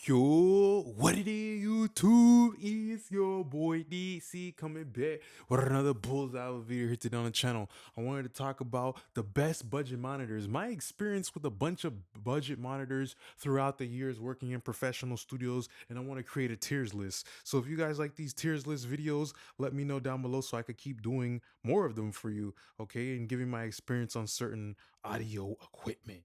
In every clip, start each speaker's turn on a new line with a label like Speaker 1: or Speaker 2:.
Speaker 1: Yo, what it is, YouTube? It's your boy DC coming back with another bullseye video here today on the channel. I wanted to talk about the best budget monitors. My experience with a bunch of budget monitors throughout the years working in professional studios, and I want to create a tiers list. So if you guys like these tiers list videos, let me know down below so I could keep doing more of them for you, okay? And giving my experience on certain audio equipment.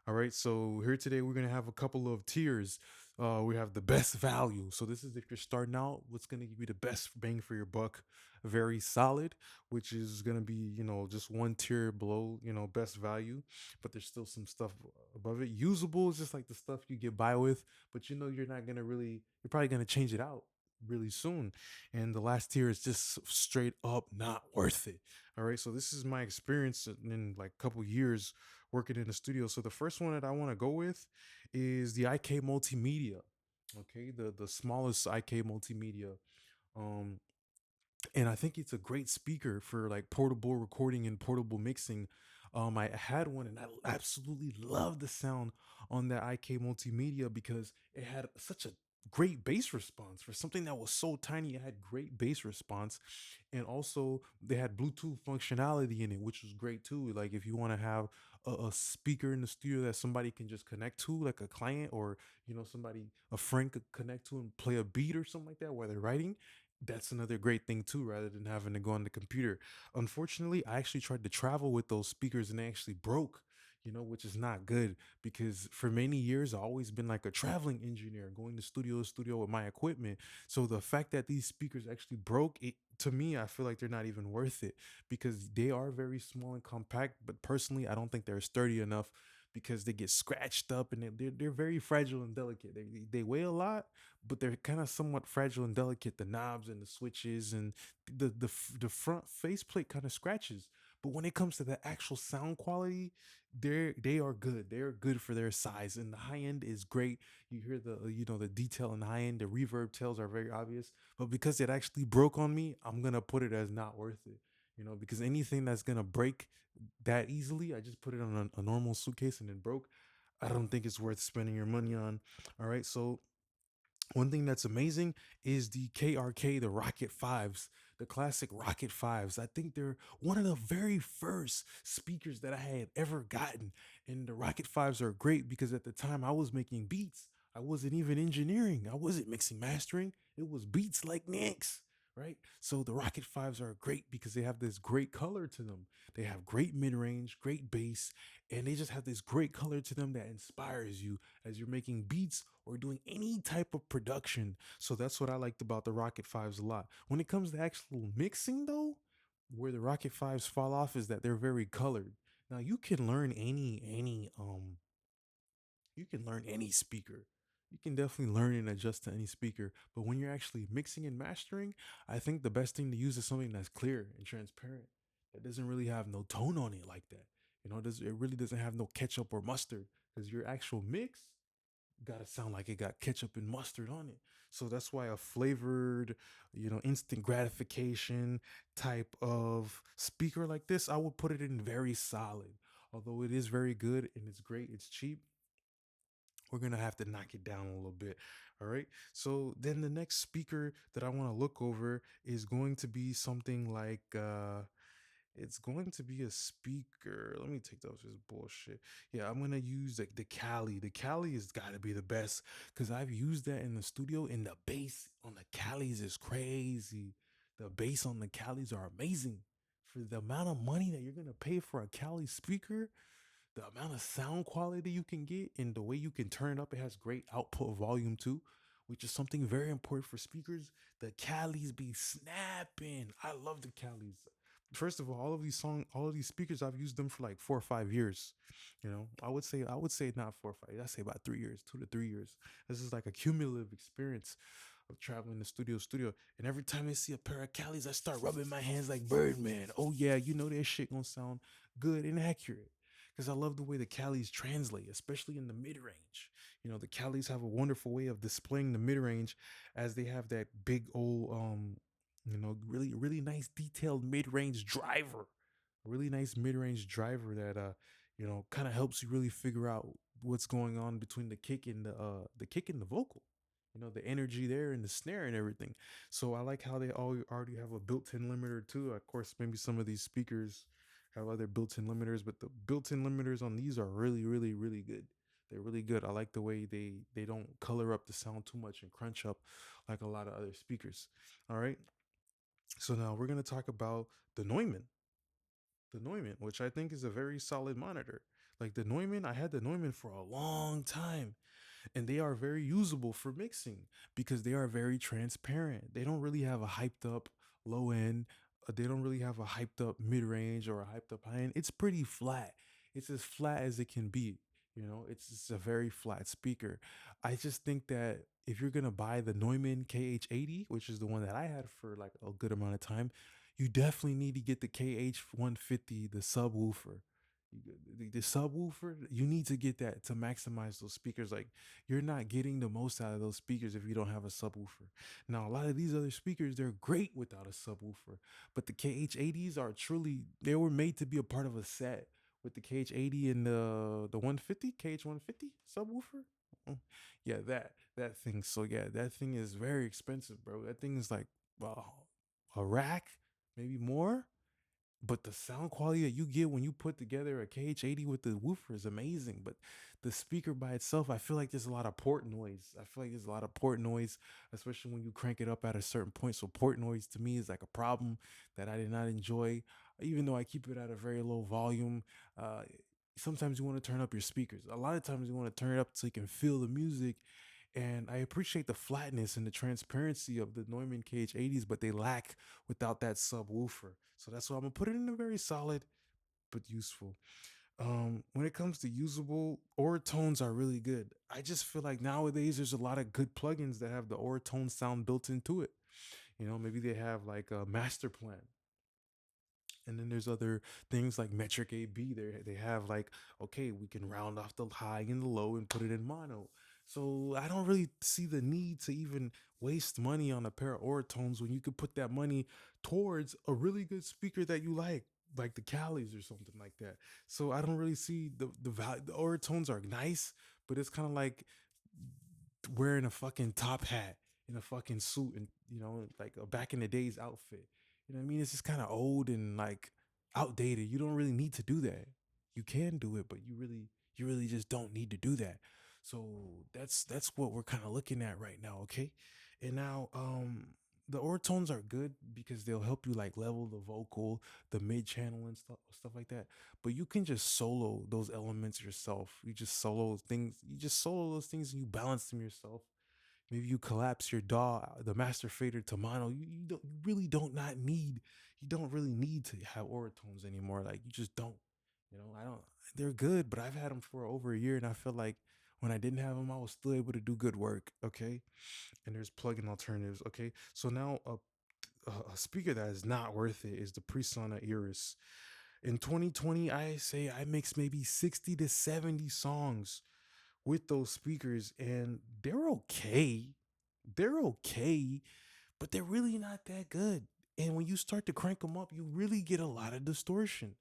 Speaker 1: All right, so here today we're gonna have a couple of tiers. We have the best value. So this is if you're starting out, what's gonna give you the best bang for your buck. Very solid, which is gonna be just one tier below best value, but there's still some stuff above it. Usable is just like the stuff you get by with, but you're not gonna really. You're probably gonna change it out really soon. And the last tier is just straight up not worth it. All right, so this is my experience in like a couple years working in the studio. So the first one that I want to go with is the IK Multimedia. Okay, the smallest IK Multimedia. Um, and I think it's a great speaker for like portable recording and portable mixing. I had one and I absolutely loved the sound on that IK Multimedia because it had such a great bass response for something that was so tiny. It had great bass response, and also they had Bluetooth functionality in it, which was great too. Like if you want to have a speaker in the studio that somebody can just connect to, like a client or somebody a friend could connect to and play a beat or something like that while they're writing, that's another great thing too, rather than having to go on the computer. Unfortunately, I actually tried to travel with those speakers and they actually broke, which is not good because for many years I've always been like a traveling engineer, going to studio to studio with my equipment. So the fact that these speakers actually broke, it to me, I feel like they're not even worth it because they are very small and compact. But personally, I don't think they're sturdy enough because they get scratched up and they're very fragile and delicate. They weigh a lot, but they're kind of somewhat fragile and delicate. The knobs and the switches and the front faceplate kind of scratches. But when it comes to the actual sound quality, they are good. They're good for their size, and the high end is great. You hear the detail in the high end. The reverb tails are very obvious, but because it actually broke on me, I'm gonna put it as not worth it. Because anything that's gonna break that easily, I just put it on a normal suitcase and it broke. I don't think it's worth spending your money on. All right, so one thing that's amazing is the KRK, the Rocket Fives, the classic Rocket Fives. I think they're one of the very first speakers that I had ever gotten. And the Rocket Fives are great because at the time I was making beats. I wasn't even engineering, I wasn't mixing, mastering. It was beats like Nix, right? So the Rocket Fives are great because they have this great color to them. They have great mid range, great bass, and they just have this great color to them that inspires you as you're making beats or doing any type of production. So that's what I liked about the Rocket Fives a lot. When it comes to actual mixing, though, where the Rocket Fives fall off is that they're very colored. Now you can learn any speaker. You can definitely learn and adjust to any speaker. But when you're actually mixing and mastering, I think the best thing to use is something that's clear and transparent. That doesn't really have no tone on it like that. It really doesn't have no ketchup or mustard because your actual mix gotta sound like it got ketchup and mustard on it. So that's why a flavored, instant gratification type of speaker like this, I would put it in very solid. Although it is very good and it's great, it's cheap, we're gonna have to knock it down a little bit. All right, so then the next speaker that I want to look over is going to be something like it's going to be a speaker. Let me take those as bullshit. Yeah, I'm gonna use like the Cali. The Cali has got to be the best because I've used that in the studio and the bass on the Calis is crazy. The bass on the Calis are amazing. For the amount of money that you're gonna pay for a Cali speaker, the amount of sound quality you can get and the way you can turn it up, it has great output volume too, which is something very important for speakers. The Calis be snapping. I love the Calis. First of all of these speakers, I've used them for like 4 or 5 years. I would say not 4 or 5. I'd say about 3 years, 2 to 3 years. This is like a cumulative experience of traveling to studio. And every time I see a pair of Calis, I start rubbing my hands like Birdman. Oh yeah, that shit gonna sound good and accurate because I love the way the Calis translate, especially in the mid range. The Calis have a wonderful way of displaying the mid range as they have that big old, really, really nice detailed mid range driver. A really nice mid range driver that, kind of helps you really figure out what's going on between the kick and the vocal. You know, the energy there and the snare and everything. So I like how they all already have a built-in limiter too. Of course, maybe some of these speakers have other built-in limiters, but the built-in limiters on these are really, really, really good. They're really good. I like the way they don't color up the sound too much and crunch up like a lot of other speakers. All right. So now we're gonna talk about the Neumann, which I think is a very solid monitor. Like the Neumann, I had the Neumann for a long time, and they are very usable for mixing because they are very transparent. They don't really have a hyped up low end. They don't really have a hyped up mid range or a hyped up high end. It's pretty flat. It's as flat as it can be. You know, it's just a very flat speaker. I just think that if you're gonna buy the Neumann KH80, which is the one that I had for like a good amount of time, you definitely need to get the KH150, the subwoofer. The subwoofer, you need to get that to maximize those speakers. Like, you're not getting the most out of those speakers if you don't have a subwoofer. Now, a lot of these other speakers, they're great without a subwoofer, but the KH80s are truly, they were made to be a part of a set with the KH80 and the 150, KH150 subwoofer. Mm. Yeah, that thing. So yeah, that thing is very expensive, bro. That thing is like, well, a rack, maybe more. But the sound quality that you get when you put together a KH80 with the woofer is amazing. But the speaker by itself, I feel like there's a lot of port noise. I feel like there's a lot of port noise, especially when you crank it up at a certain point. So port noise to me is like a problem that I did not enjoy, even though I keep it at a very low volume. Uh, Sometimes you want to turn up your speakers. A lot of times you want to turn it up so you can feel the music. And I appreciate the flatness and the transparency of the Neumann KH80s, but they lack without that subwoofer. So that's why I'm gonna put it in a very solid but useful. When it comes to usable, Oratones are really good. I just feel like nowadays there's a lot of good plugins that have the Oratone sound built into it. You know, maybe they have like a master plan, and then there's other things like metric AB. They have like, okay, we can round off the high and the low and put it in mono. So I don't really see the need to even waste money on a pair of Oratones when you could put that money towards a really good speaker that you like the Calis or something like that. So I don't really see the value. The Oratones are nice, but it's kind of like wearing a fucking top hat in a fucking suit and, you know, like a back in the days outfit. You know what I mean? It's just kind of old and like outdated. You don't really need to do that. You can do it, but you really just don't need to do that. So that's what we're kind of looking at right now, okay? And now the overtones are good because they'll help you like level the vocal, the mid channel and stuff like that. But you can just solo those elements yourself. You just solo those things and you balance them yourself. Maybe you collapse your DAW, the master fader to mono. You really you don't really need to have overtones anymore. Like you just don't. You know, I don't. They're good, but I've had them for over a year, and I feel like when I didn't have them, I was still able to do good work. Okay, and there's plugin alternatives. Okay, so now a speaker that is not worth it is the Presona Iris. In 2020, I say I mixed maybe 60 to 70 songs with those speakers, and they're okay. They're okay, but they're really not that good. And when you start to crank them up, you really get a lot of distortion.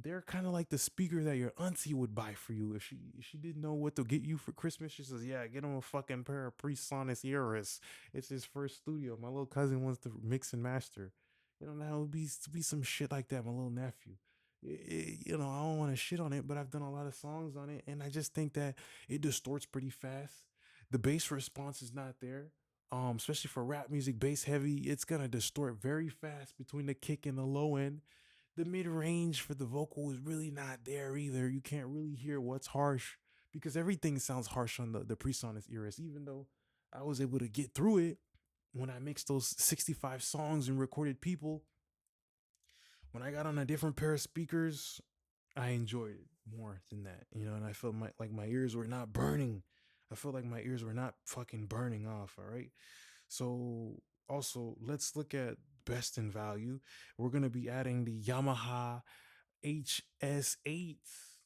Speaker 1: They're kind of like the speaker that your auntie would buy for you if she didn't know what to get you for Christmas. She says, "Yeah, get him a fucking pair of PreSonus Eras. It's his first studio. My little cousin wants to mix and master. You know, now it would be some shit like that. My little nephew. You know, I don't want to shit on it, but I've done a lot of songs on it, and I just think that it distorts pretty fast. The bass response is not there. Especially for rap music, bass heavy, it's gonna distort very fast between the kick and the low end. The mid range for the vocal is really not there either. You can't really hear what's harsh because everything sounds harsh on the PreSonus Eras, even though I was able to get through it when I mixed those 65 songs and recorded people. When I got on a different pair of speakers, I enjoyed it more than that, you know, and I felt my ears were not burning. I felt like my ears were not fucking burning off, all right? So also, let's look at best in value. We're going to be adding the Yamaha HS8s,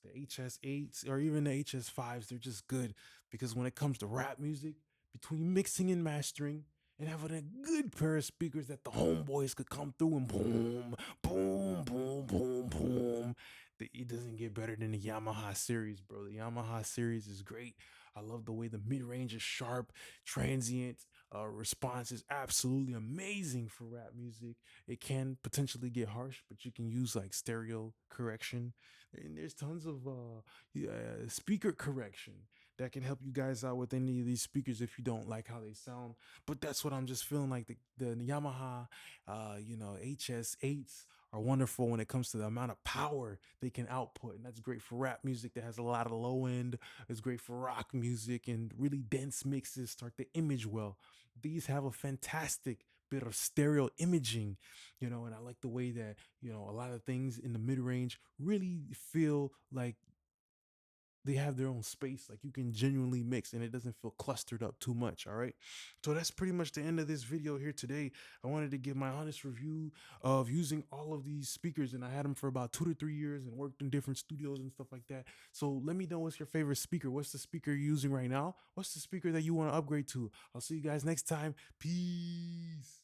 Speaker 1: the HS8s, or even the HS5s. They're just good because when it comes to rap music, between mixing and mastering and having a good pair of speakers that the homeboys could come through and boom, boom, boom, boom, boom, It doesn't get better than the Yamaha series, bro. The Yamaha series is great. I love the way the mid range is sharp, transient. Response is absolutely amazing for rap music. It can potentially get harsh, but you can use like stereo correction, and there's tons of yeah, speaker correction that can help you guys out with any of these speakers if you don't like how they sound. But that's what I'm just feeling like the Yamaha, HS8s are wonderful when it comes to the amount of power they can output, and that's great for rap music that has a lot of low end. It's great for rock music and really dense mixes. Start the image well. These have a fantastic bit of stereo imaging, and I like the way that a lot of things in the mid range really feel like they have their own space. Like you can genuinely mix and it doesn't feel clustered up too much. All right. So that's pretty much the end of this video here today. I wanted to give my honest review of using all of these speakers, and I had them for about 2 to 3 years and worked in different studios and stuff like that. So let me know what's your favorite speaker. What's the speaker you're using right now? What's the speaker that you want to upgrade to? I'll see you guys next time. Peace.